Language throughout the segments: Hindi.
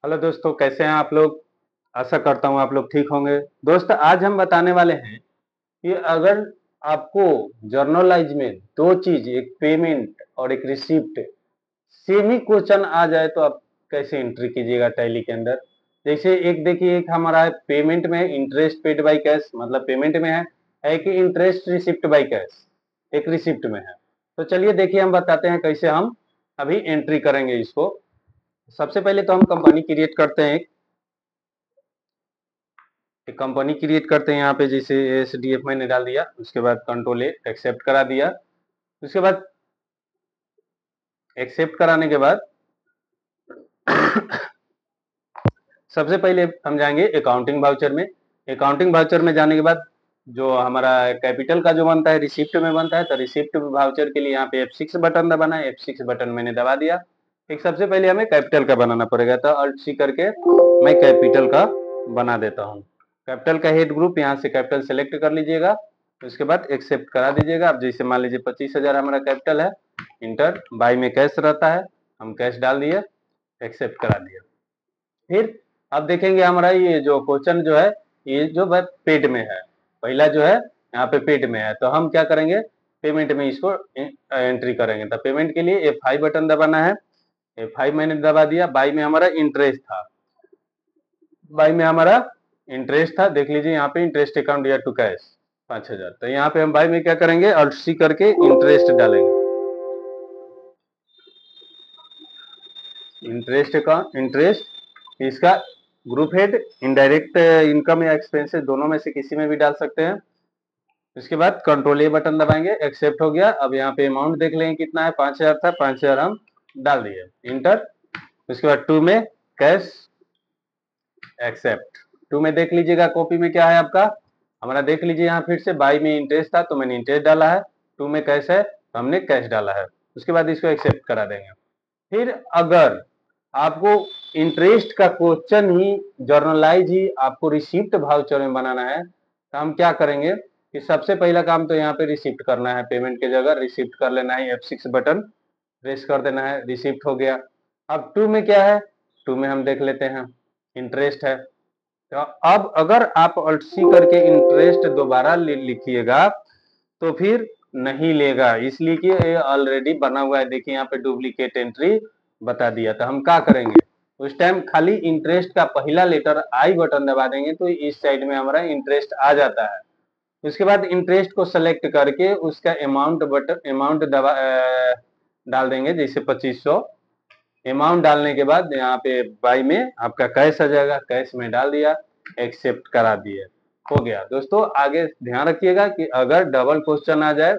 हेलो दोस्तों, कैसे हैं आप लोग। आशा करता हूं आप लोग ठीक होंगे। दोस्त, आज हम बताने वाले हैं कि अगर आपको जर्नलाइज में दो चीज, एक पेमेंट और एक रिसिप्ट, सेम ही क्वेश्चन आ जाए तो आप कैसे एंट्री कीजिएगा टैली के अंदर। जैसे एक देखिए, एक हमारा है पेमेंट में इंटरेस्ट पेड बाई कैश, मतलब पेमेंट में है कि इंटरेस्ट रिसिप्ट बाई कैश, एक रिसिप्ट में है। तो चलिए देखिए, हम बताते हैं कैसे हम अभी एंट्री करेंगे इसको। सबसे पहले तो हम कंपनी क्रिएट करते हैं, एक कंपनी क्रिएट करते हैं। यहाँ पे जैसे एसडीएफ मैंने डाल दिया, उसके बाद कंट्रोल ए एक्सेप्ट करा दिया। उसके बाद एक्सेप्ट कराने के बाद सबसे पहले हम जाएंगे अकाउंटिंग वाउचर में। अकाउंटिंग वाउचर में जाने के बाद जो हमारा कैपिटल का जो बनता है रिसिप्ट में बनता है, तो रिसिप्ट वाउचर के लिए यहाँ पे F6 बटन दबाना है। F6 बटन मैंने दबा दिया। एक सबसे पहले हमें कैपिटल का बनाना पड़ेगा, तो Alt C करके मैं कैपिटल का बना देता हूँ। कैपिटल का हेड ग्रुप यहाँ से कैपिटल सेलेक्ट कर लीजिएगा, उसके बाद एक्सेप्ट करा दीजिएगा। अब जैसे मान लीजिए 25,000 हमारा कैपिटल है, इंटर। बाई में कैश रहता है, हम कैश डाल दिए, एक्सेप्ट करा दिया। फिर अब देखेंगे हमारा ये जो क्वेश्चन जो है, ये जो पेड में है, पहला जो है यहाँ पे पेड में है, तो हम क्या करेंगे, पेमेंट में इसको एंट्री करेंगे। तो पेमेंट के लिए F5 बटन दबाना है। F5 मैंने दबा दिया। बाई में हमारा इंटरेस्ट था, बाई में हमारा इंटरेस्ट था, देख लीजिए यहाँ पे इंटरेस्ट अकाउंट या टू कैश 5,000। तो यहाँ पे हम बाई में क्या करेंगे, Alt C करके इंटरेस्ट डालेंगे। इंटरेस्ट का इंटरेस्ट, इसका ग्रुप हेड इनडायरेक्ट इनकम या एक्सपेंसेस दोनों में से किसी में भी डाल सकते हैं। उसके बाद कंट्रोल ए बटन दबाएंगे, एक्सेप्ट हो गया। अब यहाँ पे अमाउंट देख लेंगे कितना है, 5,000 था, 5,000 हम डाल दिए, इंटर। उसके बाद टू में कैश, एक्सेप्ट। टू में देख लीजिएगा कॉपी में क्या है आपका, हमारा देख लीजिए यहाँ फिर से बाई में इंटरेस्ट था तो मैंने इंटरेस्ट डाला है, टू में कैश है तो हमने कैश डाला है। उसके बाद इसको एक्सेप्ट करा देंगे। फिर अगर आपको इंटरेस्ट का क्वेश्चन ही, जर्नलाइज ही आपको रिसिप्ट वाउचर में बनाना है, तो हम क्या करेंगे कि सबसे पहला काम तो यहाँ पे रिसिप्ट करना है। पेमेंट की जगह रिसिप्ट कर लेना है, F6 बटन प्रेस कर देना है, रिसिप्ट हो गया। अब टू में क्या है, टू में हम देख लेते हैं, इंटरेस्ट है। तो अब अगर आप Alt C करके इंटरेस्ट दोबारा लिखिएगा तो फिर नहीं लेगा, इसलिए कि ये ऑलरेडी बना हुआ है। देखिए यहाँ पे डुप्लीकेट एंट्री बता दिया। तो हम क्या करेंगे, उस टाइम खाली इंटरेस्ट का पहला लेटर आई बटन दबा देंगे तो इस साइड में हमारा इंटरेस्ट आ जाता है। उसके बाद इंटरेस्ट को सेलेक्ट करके उसका अमाउंट बटन अमाउंट दबा डाल देंगे, जैसे 2500। अमाउंट डालने के बाद यहाँ पे बाई में आपका कैश आ जाएगा, कैश में डाल दिया, एक्सेप्ट करा दिए, हो गया। दोस्तों आगे ध्यान रखिएगा कि अगर डबल क्वेश्चन आ जाए,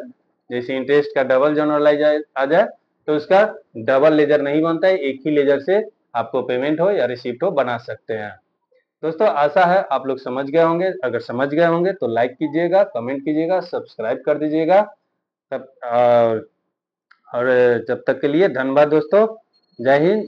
जैसे इंटरेस्ट का डबल जनरलाइज आ जाए, तो उसका डबल लेजर नहीं बनता है, एक ही लेजर से आपको पेमेंट हो या रिसिप्ट हो बना सकते हैं। दोस्तों आशा है आप लोग समझ गए होंगे। अगर समझ गए होंगे तो लाइक कीजिएगा, कमेंट कीजिएगा, सब्सक्राइब कर दीजिएगा। तब और जब तक के लिए धन्यवाद दोस्तों। जय हिंद।